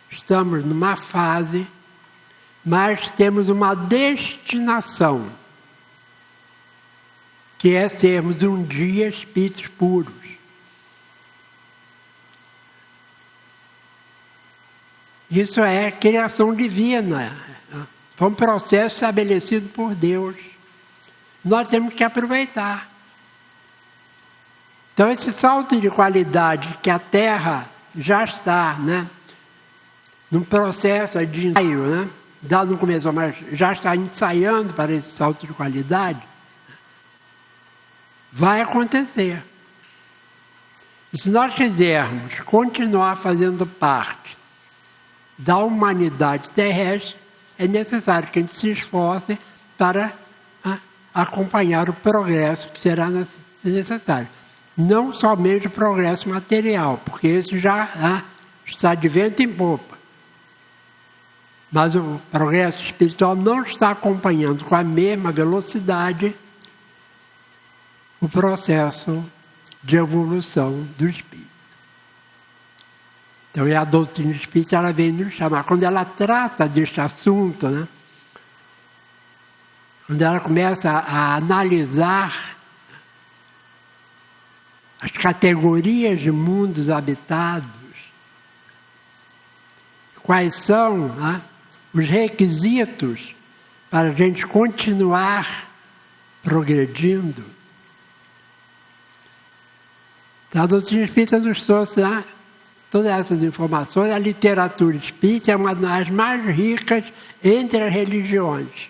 estamos numa fase, mas temos uma destinação, que é sermos um dia espíritos puros. Isso é criação divina, foi um processo estabelecido por Deus. Nós temos que aproveitar. Então, esse salto de qualidade que a Terra já está, num processo de ensaio, né? Dado no começo, mas já está ensaiando para esse salto de qualidade, vai acontecer. E se nós quisermos continuar fazendo parte da humanidade terrestre, é necessário que a gente se esforce para acompanhar o progresso que será necessário. Não somente o progresso material, porque esse já está de vento em popa. Mas o progresso espiritual não está acompanhando com a mesma velocidade o processo de evolução do espírito. Então, a doutrina espírita ela vem nos chamar. Quando ela trata deste assunto, né? Quando ela começa a analisar as categorias de mundos habitados, quais são os requisitos para a gente continuar progredindo. Então, a doutrina espírita nos trouxe todas essas informações. A literatura espírita é uma das mais ricas entre as religiões.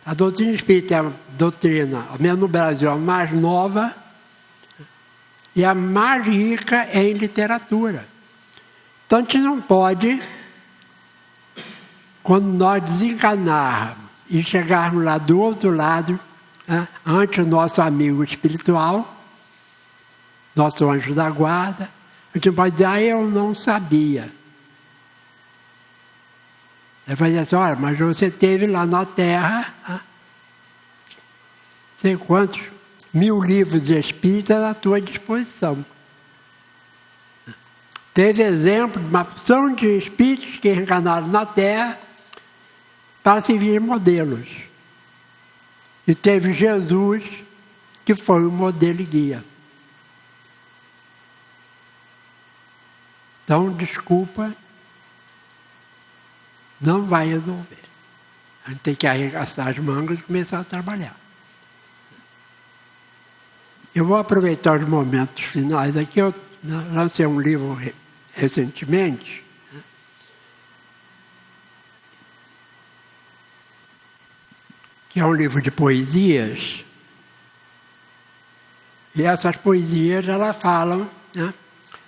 A doutrina espírita é a doutrina, ao menos no Brasil, a mais nova e a mais rica em literatura. Então, a gente não pode, quando nós desencarnarmos e chegarmos lá do outro lado, ante o nosso amigo espiritual, nosso anjo da guarda, a gente pode dizer, eu não sabia. Ele vai dizer assim, olha, mas você teve lá na Terra, sei quantos mil livros espíritas à tua disposição. Teve exemplo de uma porção de espíritos que reencarnaram na Terra para servir modelos. E teve Jesus, que foi o modelo e guia. Então, desculpa, não vai resolver. A gente tem que arregaçar as mangas e começar a trabalhar. Eu vou aproveitar os momentos finais aqui. Eu lancei um livro recentemente, que é um livro de poesias. E essas poesias, elas falam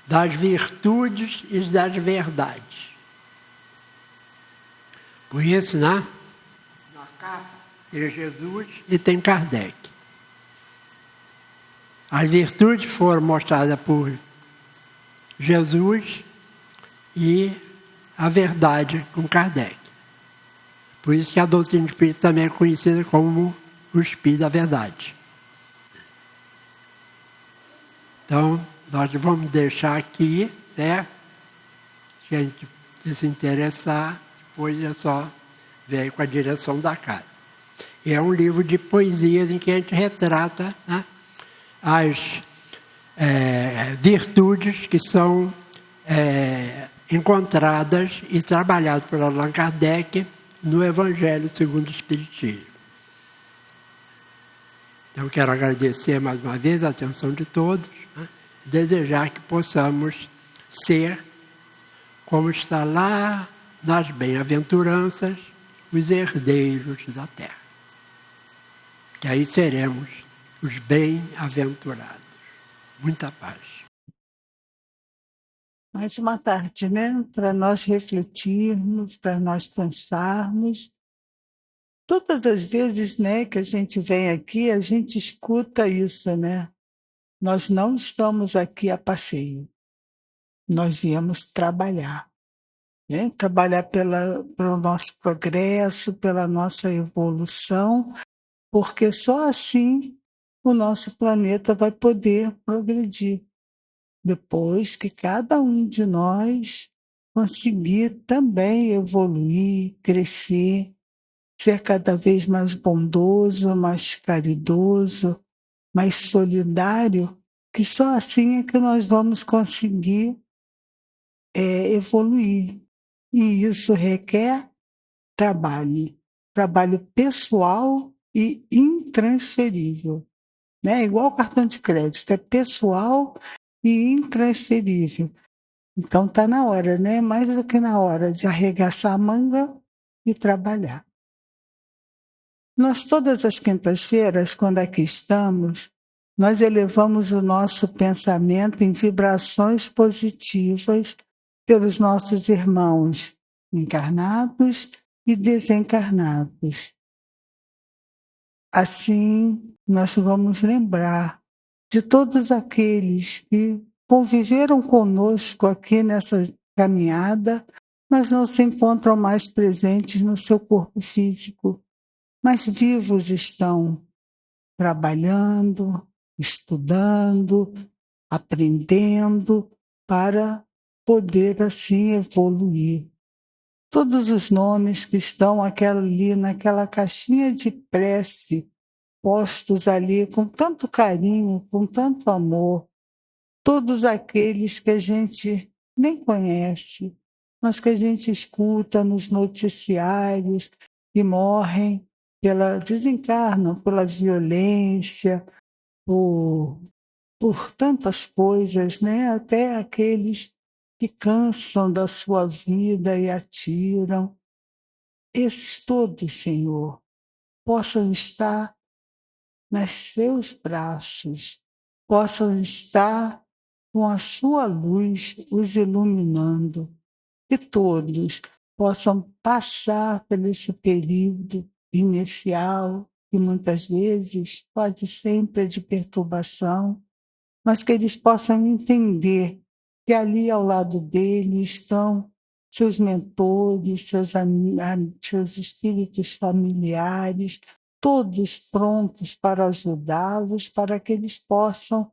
das virtudes e das verdades. Por isso, na capa tem Jesus e tem Kardec. As virtudes foram mostradas por Jesus e a verdade com Kardec. Por isso que a doutrina espírita também é conhecida como o Espírito da Verdade. Então, nós vamos deixar aqui, certo? Se a gente se interessar, depois é só ver com a direção da casa. E é um livro de poesias em que a gente retrata as virtudes que são encontradas e trabalhadas por Allan Kardec no Evangelho segundo o Espiritismo. Então, quero agradecer mais uma vez a atenção de todos, desejar que possamos ser, como está lá nas bem-aventuranças, os herdeiros da terra. Que aí seremos os bem-aventurados. Muita paz. Mais uma tarde, né? Para nós refletirmos, para nós pensarmos. Todas as vezes, né, que a gente vem aqui, a gente escuta isso, né? Nós não estamos aqui a passeio. Nós viemos trabalhar. Né? Trabalhar pelo nosso progresso, pela nossa evolução, porque só assim o nosso planeta vai poder progredir. Depois que cada um de nós conseguir também evoluir, crescer, ser cada vez mais bondoso, mais caridoso, mais solidário, que só assim é que nós vamos conseguir evoluir. E isso requer trabalho pessoal e intransferível. Né? Igual o cartão de crédito, é pessoal e intransferível. Então está na hora, né? Mais do que na hora de arregaçar a manga e trabalhar. Nós todas as quintas-feiras, quando aqui estamos, nós elevamos o nosso pensamento em vibrações positivas pelos nossos irmãos encarnados e desencarnados. Assim, nós vamos lembrar de todos aqueles que conviveram conosco aqui nessa caminhada, mas não se encontram mais presentes no seu corpo físico, mas vivos estão, trabalhando, estudando, aprendendo, para poder assim evoluir. Todos os nomes que estão ali naquela caixinha de prece, postos ali com tanto carinho, com tanto amor, todos aqueles que a gente nem conhece, mas que a gente escuta nos noticiários e morrem desencarnam pela violência, por tantas coisas, né? Até aqueles que cansam da sua vida e atiram. Esses todos, Senhor, possam estar nos seus braços, possam estar com a sua luz os iluminando, que todos possam passar por esse período inicial, que muitas vezes pode sempre de perturbação, mas que eles possam entender que ali ao lado deles estão seus mentores, seus espíritos familiares, todos prontos para ajudá-los, para que eles possam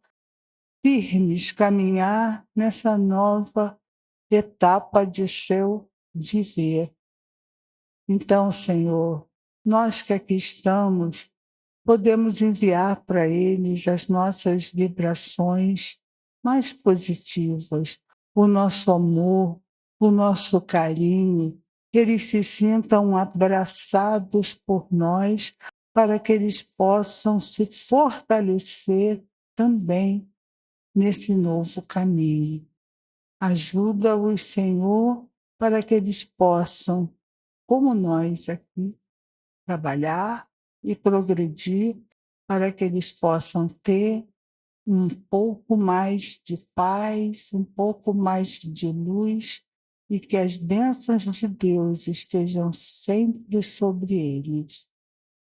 firmes caminhar nessa nova etapa de seu viver. Então, Senhor, nós que aqui estamos, podemos enviar para eles as nossas vibrações mais positivas, o nosso amor, o nosso carinho, que eles se sintam abraçados por nós, para que eles possam se fortalecer também nesse novo caminho. Ajuda-os, Senhor, para que eles possam, como nós aqui, trabalhar e progredir, para que eles possam ter um pouco mais de paz, um pouco mais de luz, e que as bênçãos de Deus estejam sempre sobre eles.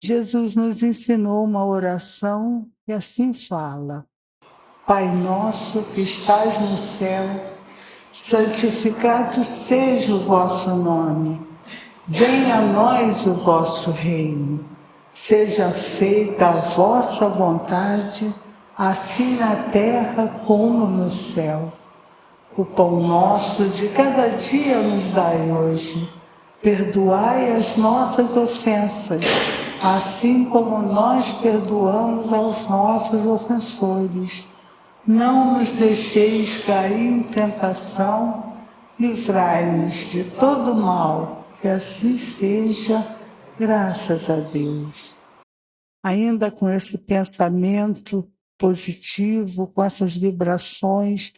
Jesus nos ensinou uma oração que assim fala: Pai nosso que estás no céu, santificado seja o vosso nome. Venha a nós o vosso reino. Seja feita a vossa vontade, assim na terra como no céu. O pão nosso de cada dia nos dai hoje. Perdoai as nossas ofensas, assim como nós perdoamos aos nossos ofensores. Não nos deixeis cair em tentação, livrai-nos de todo mal, que assim seja, graças a Deus. Ainda com esse pensamento positivo, com essas vibrações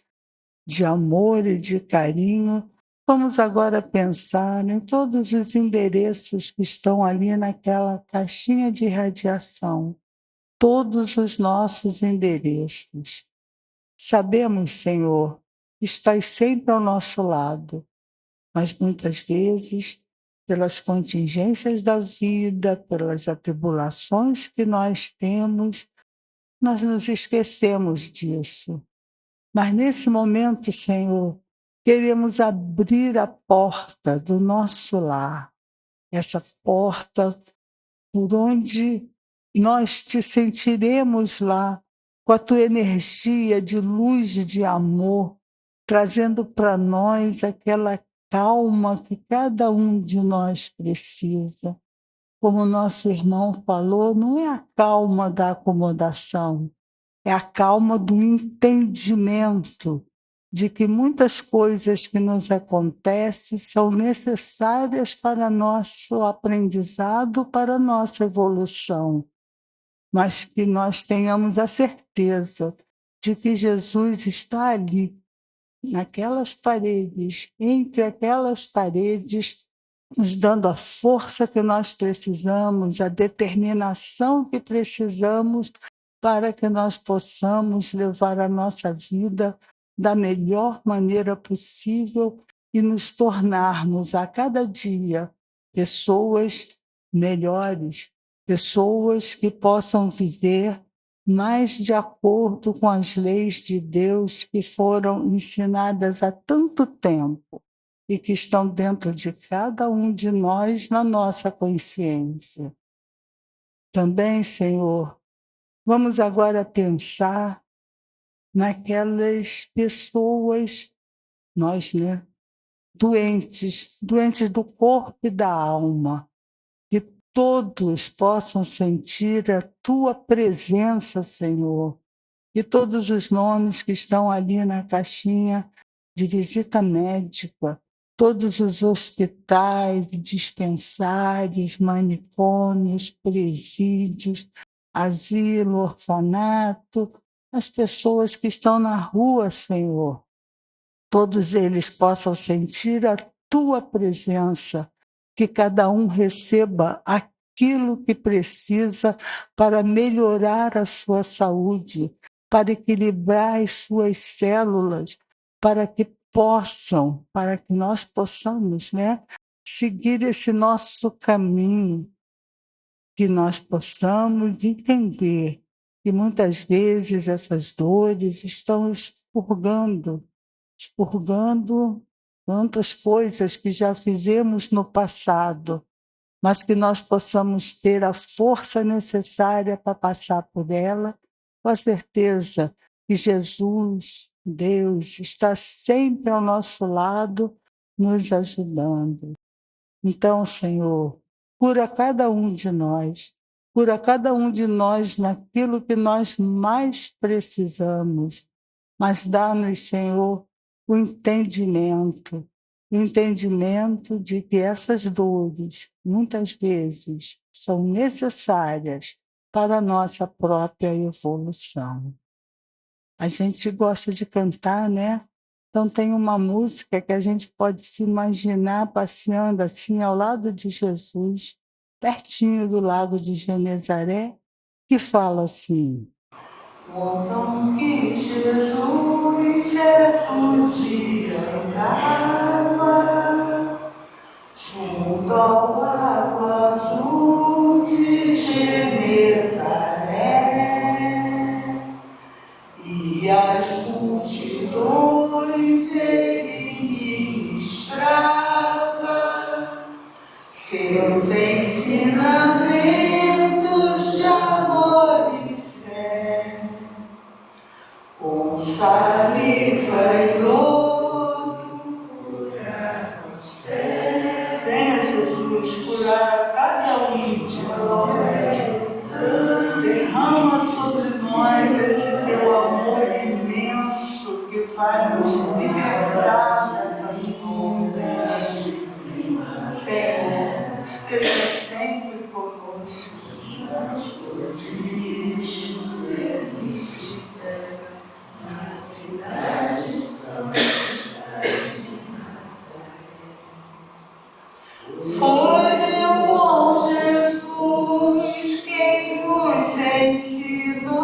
de amor e de carinho, vamos agora pensar em todos os endereços que estão ali naquela caixinha de radiação, todos os nossos endereços. Sabemos, Senhor, que estás sempre ao nosso lado, mas muitas vezes, pelas contingências da vida, pelas atribulações que nós temos, nós nos esquecemos disso. Mas nesse momento, Senhor, queremos abrir a porta do nosso lar, essa porta por onde nós te sentiremos lá, com a tua energia de luz e de amor, trazendo para nós aquela calma que cada um de nós precisa. Como o nosso irmão falou, não é a calma da acomodação, é a calma do entendimento de que muitas coisas que nos acontecem são necessárias para nosso aprendizado, para nossa evolução, mas que nós tenhamos a certeza de que Jesus está ali, naquelas paredes, entre aquelas paredes, nos dando a força que nós precisamos, a determinação que precisamos para que nós possamos levar a nossa vida da melhor maneira possível e nos tornarmos a cada dia pessoas melhores, pessoas que possam viver mais de acordo com as leis de Deus que foram ensinadas há tanto tempo e que estão dentro de cada um de nós na nossa consciência. Também, Senhor, vamos agora pensar naquelas pessoas, nós, né? Doentes do corpo e da alma, que todos possam sentir a Tua presença, Senhor, e todos os nomes que estão ali na caixinha de visita médica, todos os hospitais, dispensários, manicômios, presídios, asilo, orfanato, as pessoas que estão na rua, Senhor, todos eles possam sentir a Tua presença, que cada um receba aquilo que precisa para melhorar a sua saúde, para equilibrar as suas células, para que nós possamos, né, seguir esse nosso caminho, que nós possamos entender que muitas vezes essas dores estão expurgando tantas coisas que já fizemos no passado, mas que nós possamos ter a força necessária para passar por ela, com a certeza que Jesus, Deus, está sempre ao nosso lado, nos ajudando. Então, Senhor, cura cada um de nós, cura cada um de nós naquilo que nós mais precisamos, mas dá-nos, Senhor, o entendimento de que essas dores, muitas vezes, são necessárias para a nossa própria evolução. A gente gosta de cantar, né? Então tem uma música que a gente pode se imaginar passeando assim ao lado de Jesus, pertinho do lago de Genezaré, que fala assim: contam que Jesus certo dia andava junto ao lago azul de Genezaré, e as multidões ele ministrava seus ensinamentos de amor e fé, com saliva e lodo curar os céus. Venha, Jesus, curar cada um de nós. Derrama sobre nós esse teu amor imenso que vai nos libertar dessas dores. Senhor, esteja sempre conosco. Na cidade de São foi meu bom Jesus quem nos ensinou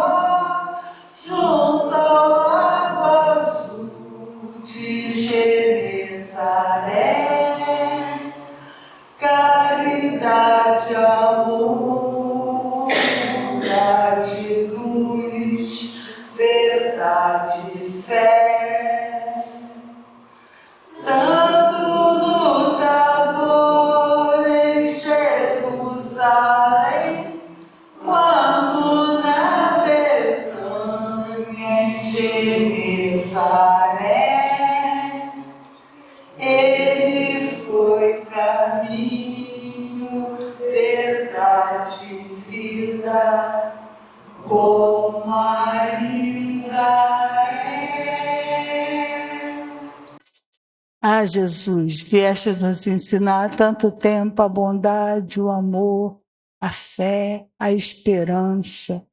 junto ao lago azul de Genezaré, caridade, amor, bondade, luz, verdade e fé, tanto no Tabor em Jerusalém, quanto na Betânia em Genezaré. Ele foi caminho, verdade e vida, como ainda é. Ah, Jesus, vieste nos ensinar há tanto tempo a bondade, o amor, a fé, a esperança.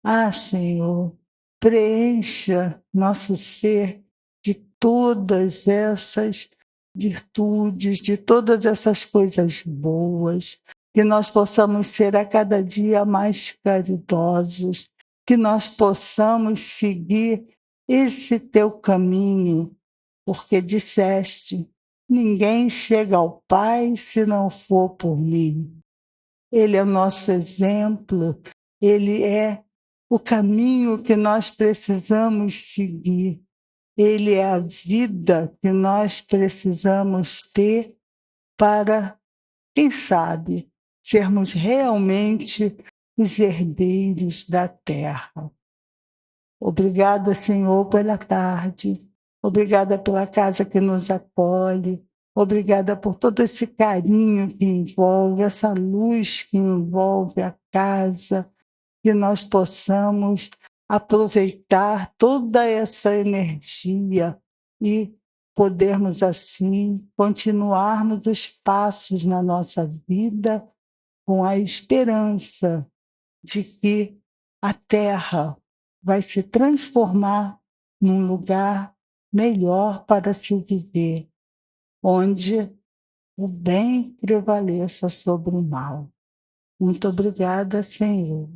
Ah, Senhor, preencha nosso ser de todas essas virtudes, de todas essas coisas boas, que nós possamos ser a cada dia mais caridosos, que nós possamos seguir esse teu caminho, porque disseste: ninguém chega ao Pai se não for por mim. Ele é o nosso exemplo, ele é o caminho que nós precisamos seguir. Ele é a vida que nós precisamos ter para, quem sabe, sermos realmente os herdeiros da terra. Obrigada, Senhor, pela tarde. Obrigada pela casa que nos acolhe. Obrigada por todo esse carinho que envolve, essa luz que envolve a casa, que nós possamos aproveitar toda essa energia e podermos, assim, continuarmos os passos na nossa vida com a esperança de que a Terra vai se transformar num lugar melhor para se viver, onde o bem prevaleça sobre o mal. Muito obrigada, Senhor.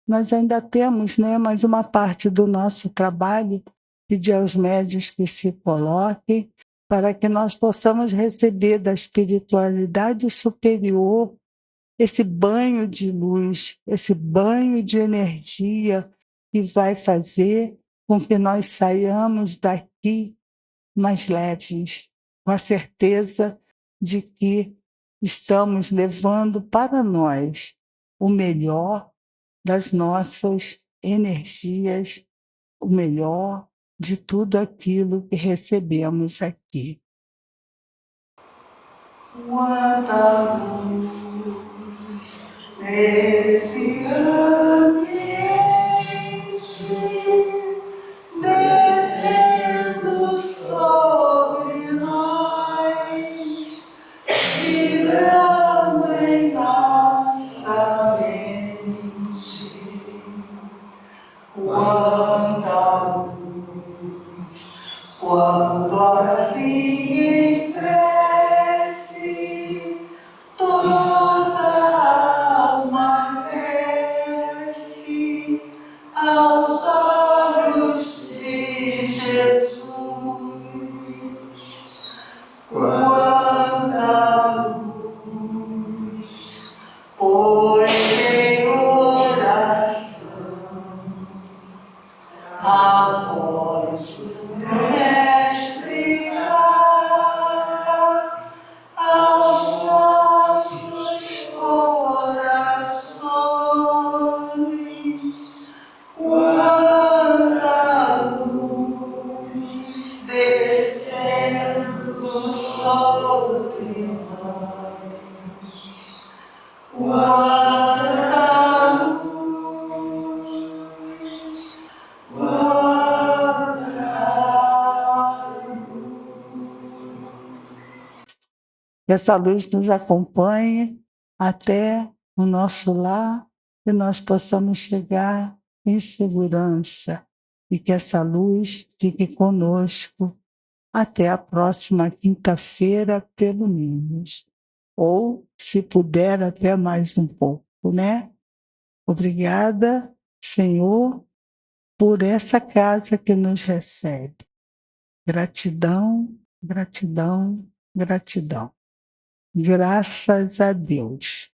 Nós ainda temos, mais uma parte do nosso trabalho, pedir aos médiuns que se coloquem para que nós possamos receber da espiritualidade superior esse banho de luz, esse banho de energia que vai fazer com que nós saiamos daqui mais leves, com a certeza de que estamos levando para nós o melhor das nossas energias, o melhor de tudo aquilo que recebemos aqui. Quanta luz nesse ambiente, descendo sobre nós, vibrando em nossa mente. Quanta luz, quando assim em prece, toda alma cresce aos olhos de Jesus. Quanta luz, pois em oração a voz do Mestre fala aos nossos corações. Quanta luz descendo sobre nós. Quanta luz, que essa luz nos acompanhe até o nosso lar, que nós possamos chegar em segurança e que essa luz fique conosco até a próxima quinta-feira, pelo menos. Ou, se puder, até mais um pouco, né? Obrigada, Senhor, por essa casa que nos recebe. Gratidão, gratidão, gratidão. Graças a Deus.